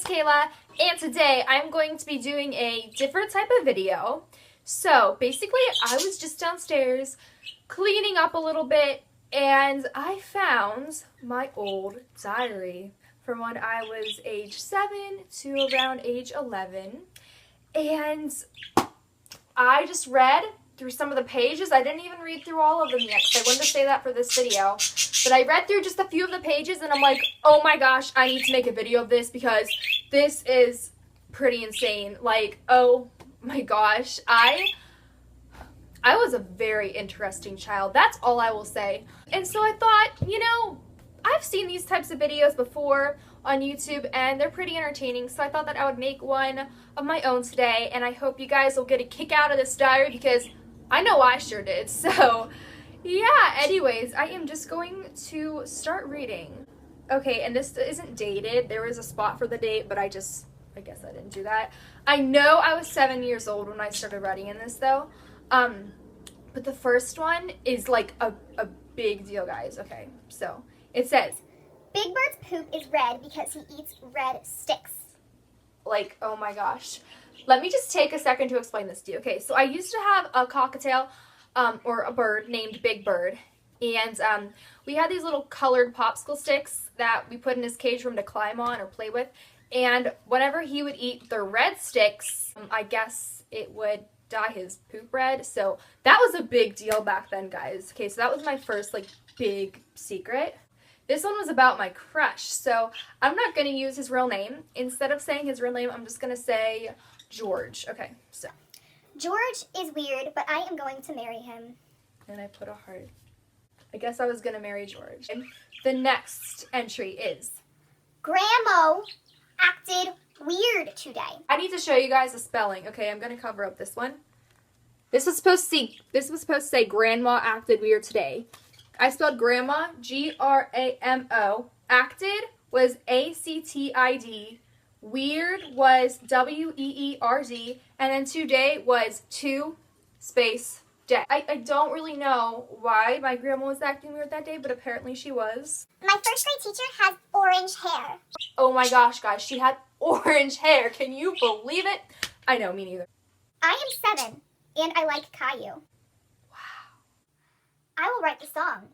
Kayla, and today I'm going to be doing a different type of video. So basically I was just downstairs cleaning up a little bit and I found my old diary from when I was age 7 to around age 11, and I just read through some of the pages. I didn't even read through all of them yet because I wanted to say that for this video. But I read through just a few of the pages and I'm like, oh my gosh, I need to make a video of this because this is pretty insane. Like, oh my gosh, I was a very interesting child. That's all I will say. And so I thought, you know, I've seen these types of videos before on YouTube and they're pretty entertaining, so I thought that I would make one of my own today, and I hope you guys will get a kick out of this diary because I know I sure did. So yeah, anyways, I am just going to start reading. Okay, and this isn't dated. There was a spot for the date, but I guess I didn't do that. I know I was 7 years old when I started writing in this though. But the first one is like a big deal, guys. Okay, so it says, Big Bird's poop is red because he eats red sticks. Like, oh my gosh. Let me just take a second to explain this to you. Okay, so I used to have a cockatiel, or a bird named Big Bird. And we had these little colored popsicle sticks that we put in his cage for him to climb on or play with. And whenever he would eat the red sticks, I guess it would dye his poop red. So that was a big deal back then, guys. Okay, so that was my first, like, big secret. This one was about my crush, so I'm not going to use his real name. Instead of saying his real name, I'm just going to say George. Okay, so. George is weird, but I am going to marry him. And I put a heart. I guess I was going to marry George. And the next entry is, Grandma acted weird today. I need to show you guys the spelling. Okay, I'm going to cover up this one. This was supposed to say Grandma acted weird today. I spelled grandma, Gramo. Acted was ACTID. Weird was WEERD. And then today was 2 space day. I don't really know why my grandma was acting weird that day, but apparently she was. My first grade teacher has orange hair. Oh my gosh, guys, she had orange hair. Can you believe it? I know, me neither. I am 7, and I like Caillou. I will write the song.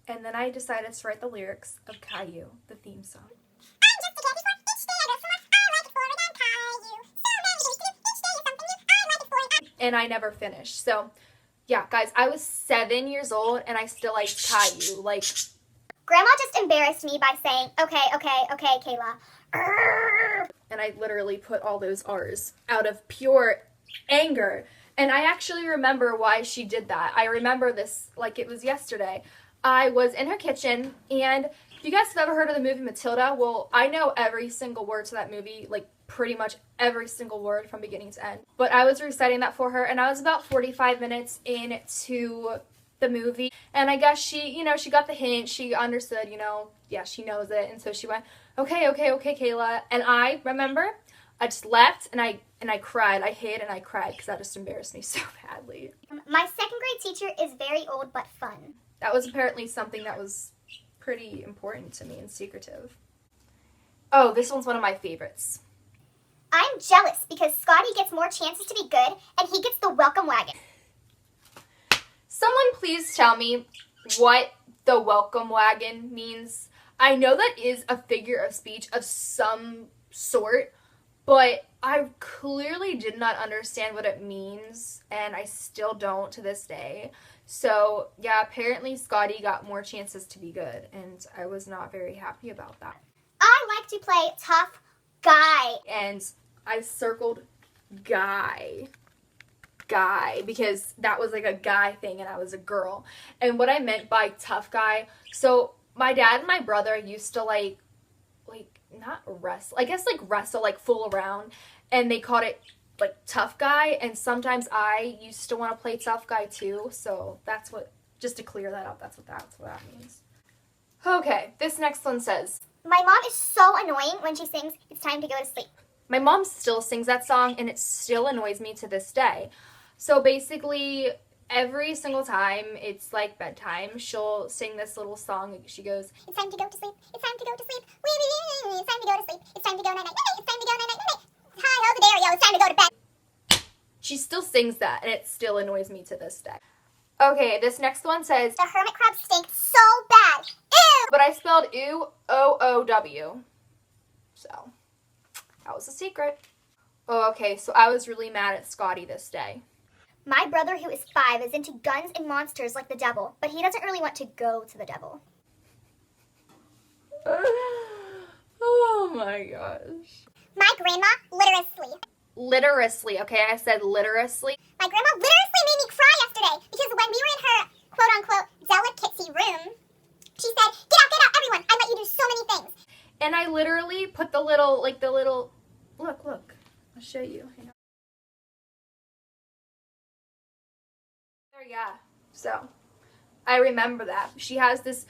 And then I decided to write the lyrics of Caillou, the theme song. I'm just a candy for each day I go forth. I like it for it on Caillou. So many days to each day is something new. I like it for it. And I never finished. So, yeah, guys, I was 7 years old and I still liked Caillou. Like, Grandma just embarrassed me by saying, okay, Kayla. And I literally put all those R's out of pure anger. And I actually remember why she did that. I remember this like it was yesterday. I was in her kitchen, and if you guys have ever heard of the movie Matilda, well, I know every single word to that movie, like pretty much every single word from beginning to end. But I was reciting that for her, and I was about 45 minutes into the movie, and I guess she got the hint, she understood, yeah, she knows it, and so she went, okay, Kayla, and I remember I just left, and I cried. I hid and I cried because that just embarrassed me so badly. My second grade teacher is very old but fun. That was apparently something that was pretty important to me and secretive. Oh, this one's one of my favorites. I'm jealous because Scotty gets more chances to be good and he gets the welcome wagon. Someone please tell me what the welcome wagon means. I know that is a figure of speech of some sort, but I clearly did not understand what it means, and I still don't to this day. So, yeah, apparently Scotty got more chances to be good, and I was not very happy about that. I like to play tough guy. And I circled guy, because that was like a guy thing, and I was a girl. And what I meant by tough guy, so my dad and my brother used to not wrestle, I guess like wrestle, like fool around, and they called it like tough guy, and sometimes I used to want to play tough guy too, so that's what, just to clear that up, that's what that means. Okay, this next one says, my mom is so annoying when she sings It's Time to Go to Sleep. My mom still sings that song, and it still annoys me to this day. So basically, every single time it's like bedtime, she'll sing this little song. She goes, It's time to go to sleep. It's time to go to sleep. Wee, wee, wee, wee. It's time to go to sleep. It's time to go night night. It's time to go night night night. Hi ho there, yo. It's time to go to bed. she still sings that, and it still annoys me to this day. Okay, this next one says, The hermit crabs stink so bad. Ew. but I spelled ew, O-O-W. So, that was a secret. Oh, okay, so I was really mad at Scotty this day. My brother, who is 5, is into guns and monsters like the devil, but he doesn't really want to go to the devil. Oh my gosh. My grandma, Literacy, okay? I said literacy. My grandma literally made me cry yesterday because when we were in her quote-unquote delicacy room, she said, get out, everyone. I let you do so many things. And I literally put the little, look. I'll show you. Hang on. There, yeah. So, I remember that. She has this,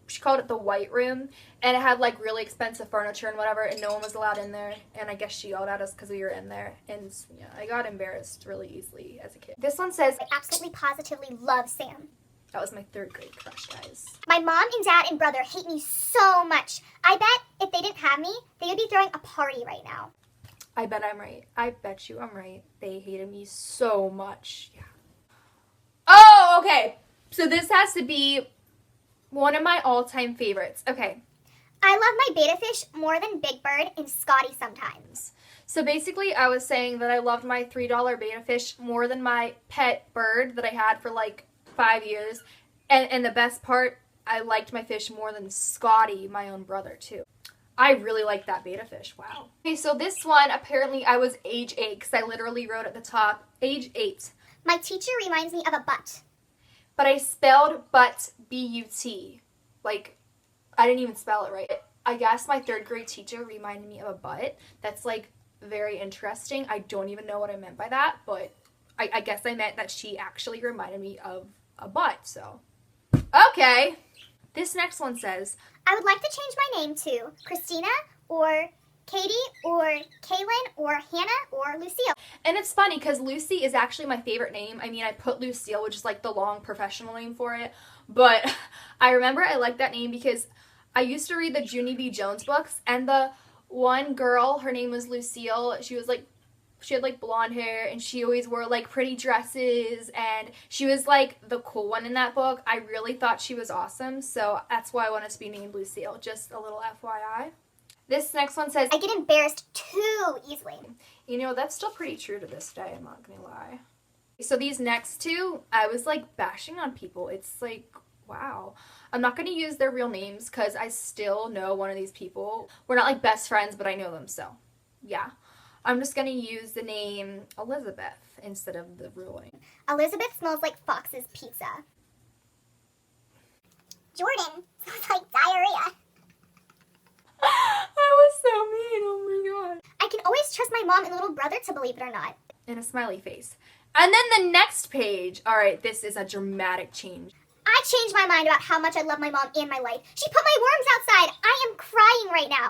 she called it the white room, and it had like really expensive furniture and whatever, and no one was allowed in there, and I guess she yelled at us because we were in there, and yeah, I got embarrassed really easily as a kid. This one says, I absolutely positively love Sam. that was my 3rd grade crush, guys. My mom and dad and brother hate me so much. I bet if they didn't have me, they would be throwing a party right now. I bet I'm right. I bet you I'm right. They hated me so much. Yeah. Oh, okay. So this has to be one of my all-time favorites. Okay. I love my betta fish more than Big Bird and Scotty sometimes. So basically, I was saying that I loved my $3 betta fish more than my pet bird that I had for like 5 years. And the best part, I liked my fish more than Scotty, my own brother, too. I really like that betta fish. Wow. Okay, so this one, apparently I was age 8 because I literally wrote at the top, age 8. My teacher reminds me of a butt. But I spelled butt, B-U-T. Like, I didn't even spell it right. I guess my 3rd grade teacher reminded me of a butt. That's, like, very interesting. I don't even know what I meant by that, but I guess I meant that she actually reminded me of a butt, so. Okay. This next one says, I would like to change my name to Christina or Katie or Kaylin or Hannah or Lucille. and it's funny because Lucy is actually my favorite name. I mean, I put Lucille, which is like the long professional name for it, but I remember I liked that name because I used to read the Junie B. Jones books, and the one girl, her name was Lucille. She had like blonde hair, and she always wore like pretty dresses, and she was like the cool one in that book. I really thought she was awesome, so that's why I wanted to be named Lucille. Just a little FYI. This next one says, I get embarrassed too easily. you know, that's still pretty true to this day, I'm not gonna lie. So these next two, I was like bashing on people. It's like, wow. I'm not gonna use their real names because I still know one of these people. We're not like best friends, but I know them, so yeah. I'm just gonna use the name Elizabeth instead of the real name. Elizabeth smells like Fox's pizza. Jordan smells like diarrhea. I was so mean, oh my god. I can always trust my mom and little brother to believe it or not. And a smiley face. And then the next page, alright, this is a dramatic change. I changed my mind about how much I love my mom and my life. She put my worms outside. I am crying right now.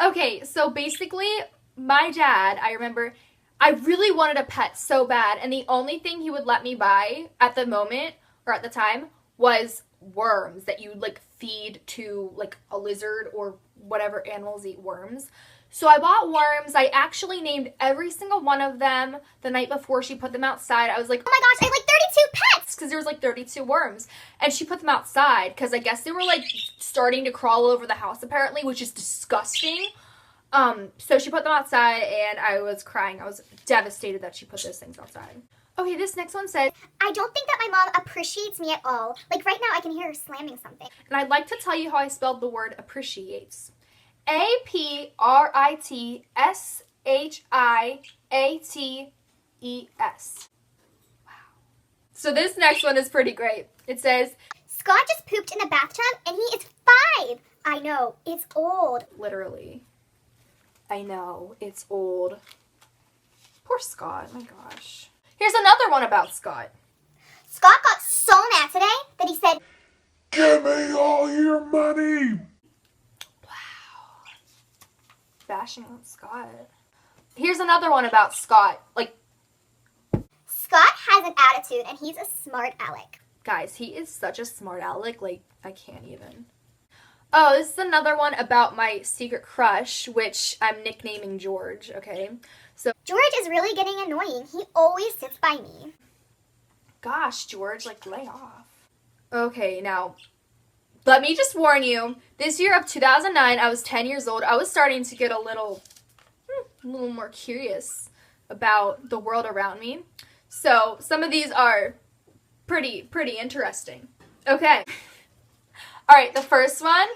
Okay, so basically, my dad, I remember, I really wanted a pet so bad, and the only thing he would let me buy at the moment, or at the time, was worms that you would like feed to like a lizard or whatever animals eat worms. So I bought worms. I actually named every single one of them the night before she put them outside. I was like, Oh my gosh, I have like 32 pets! because there was like 32 worms, and she put them outside because I guess they were like starting to crawl all over the house apparently, which is disgusting. So she put them outside, and I was crying. I was devastated that she put those things outside. Okay, this next one says, I don't think that my mom appreciates me at all. Like right now I can hear her slamming something. and I'd like to tell you how I spelled the word appreciates. A-P-R-I-T-S-H-I-A-T-E-S. Wow. So this next one is pretty great. It says, Scott just pooped in the bathtub and he is 5. I know, it's old. literally, I know, it's old. Poor Scott, my gosh. Here's another one about Scott. Scott got so mad today that he said, Give me all your money! Wow. Bashing on Scott. Here's another one about Scott. Like, Scott has has an attitude, and he's a smart aleck. Guys, he is such a smart aleck, like, I can't even. Oh, this is another one about my secret crush, which I'm nicknaming George, okay? So, George is really getting annoying. He always sits by me. gosh, George, like, lay off. Okay, now, let me just warn you, this year of 2009, I was 10 years old. I was starting to get a little more curious about the world around me. So, some of these are pretty interesting. Okay. All right, the first one.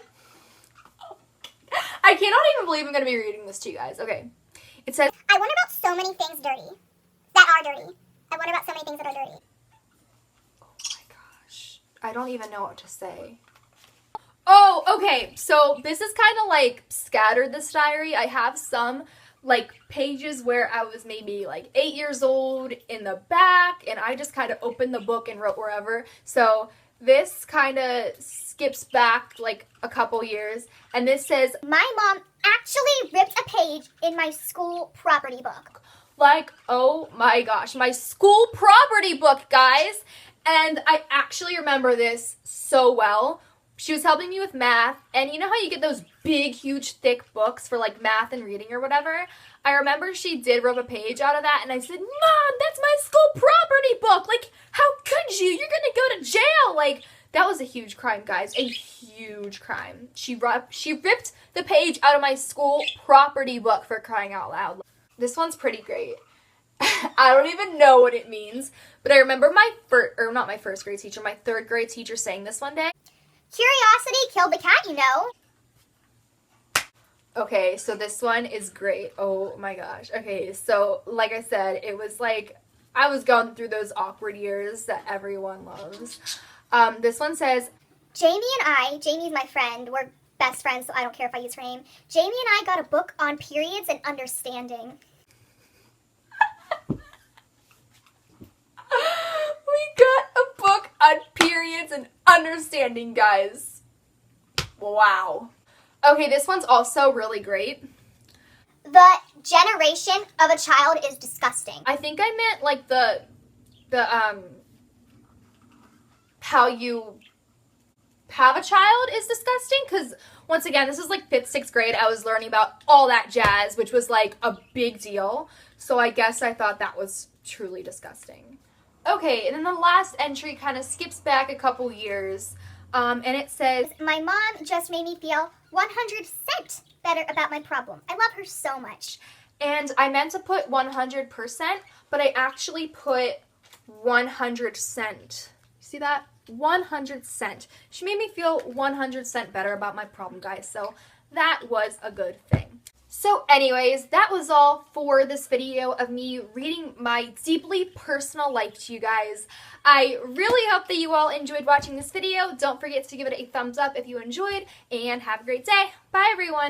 I cannot even believe I'm going to be reading this to you guys. Okay. It says, I wonder about so many things that are dirty. I wonder about so many things that are dirty. oh my gosh. I don't even know what to say. Oh, okay. So this is kind of like scattered, this diary. I have some like pages where I was maybe like 8 years old in the back, and I just kind of opened the book and wrote wherever. So this kind of skips back like a couple years, and this says, My mom actually ripped a page in my school property book. like, oh my gosh, my school property book, guys. And I actually remember this so well. She was helping me with math, and you know how you get those big, huge, thick books for like math and reading or whatever? I remember she did rip a page out of that, and I said, Mom, that's my school property book. Like, how could you? You're gonna go to jail. Like, that was a huge crime, guys. A huge crime. She ripped the page out of my school property book, for crying out loud. This one's pretty great. I don't even know what it means, but I remember my not my first grade teacher, my third grade teacher saying this one day. Curiosity killed the cat, you know. Okay, so this one is great. Oh my gosh. Okay, so like I said, it was like I was going through those awkward years that everyone loves. This one says, Jamie's my friend. We're best friends, so I don't care if I use her name. Jamie and I got a book on periods and understanding. we got a book on periods and understanding, guys. Wow. Okay, this one's also really great. The generation of a child is disgusting. I think I meant like the how you have a child is disgusting, because once again, this is like 5th, 6th grade. I was learning about all that jazz, which was like a big deal. So I guess I thought that was truly disgusting. Okay, and then the last entry kind of skips back a couple years, and it says, My mom just made me feel 100% better about my problem. I love her so much. and I meant to put 100%, but I actually put 100 cent. See that? 100 cent. She made me feel 100% better about my problem, guys, so that was a good thing. So anyways, that was all for this video of me reading my deeply personal life to you guys. I really hope that you all enjoyed watching this video. Don't forget to give it a thumbs up if you enjoyed, and have a great day. Bye, everyone.